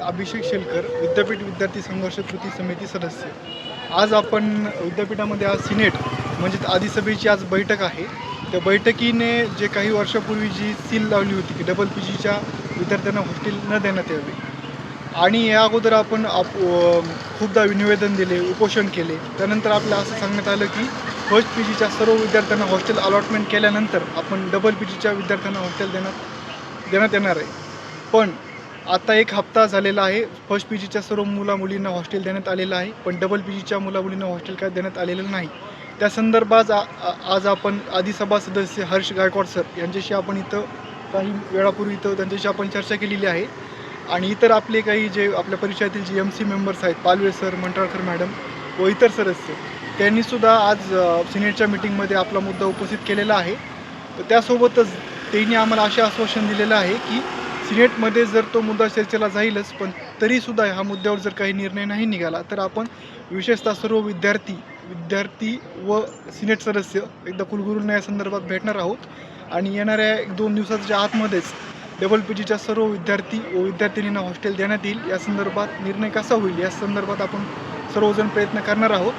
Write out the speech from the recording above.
अभिषेक शेलकर, विद्यापीठ विद्यार्थी संघर्ष कृती समिती सदस्य. आज आपण विद्यापीठामध्ये आज सिनेट म्हणजे अधिसभेची आज बैठक आहे. त्या बैठकीने जे काही वर्षापूर्वी जी सील लावली होती की डबल पीजीच्या विद्यार्थ्यांना हॉस्टेल न देण्यात यावे आणि या अगोदर आपण खूपदा निवेदन दिले, उपोषण केले. त्यानंतर आपल्याला असं सांगण्यात आलं की फर्स्ट पीजीच्या सर्व विद्यार्थ्यांना हॉस्टेल अलॉटमेंट केल्यानंतर आपण डबल पीजीच्या विद्यार्थ्यांना हॉस्टेल देण्यात येणार आहे. पण आता एक हप्ता झालेला आहे. फर्स्ट पीजीच्या सर्व मुला-मुलींना हॉस्टेल देण्यात आलेलं आहे. पण डबल पीजीच्या मुला-मुलींना हॉस्टेल काय देण्यात आलेलं नाही. त्या संदर्भात आज आपण अधिसभा सदस्य हर्ष गायकवाड सर यांच्याशी आपण इथं काही वेळापूर्वी त्यांच्याशी आपण चर्चा केलेली आहे. आणि इतर आपले काही जे आपल्या परिचयातील जे MC मेंबर्स आहेत, पालवे सर, मंटाळकर मॅडम व इतर सदस्य त्यांनीसुद्धा आज सिनेटच्या मीटिंगमध्ये आपला मुद्दा उपस्थित केलेला आहे. तर त्यासोबतच त्यांनी आम्हाला असे आश्वासन दिलेलं आहे की सिनेटमध्ये जर तो मुद्दा चर्चेला जाईलच, पण तरीसुद्धा ह्या मुद्द्यावर जर काही निर्णय नाही निघाला तर आपण विशेषतः सर्व विद्यार्थी व सिनेट सदस्य एकदा कुलगुरूंना या संदर्भात भेटणार आहोत आणि येणाऱ्या 1-2 दिवसाच्या आतमध्येच डबल पीजीच्या सर्व विद्यार्थी व विद्यार्थिनींना हॉस्टेल देण्यात येईल. या संदर्भात निर्णय कसा होईल या संदर्भात आपण सर्वजण प्रयत्न करणार आहोत.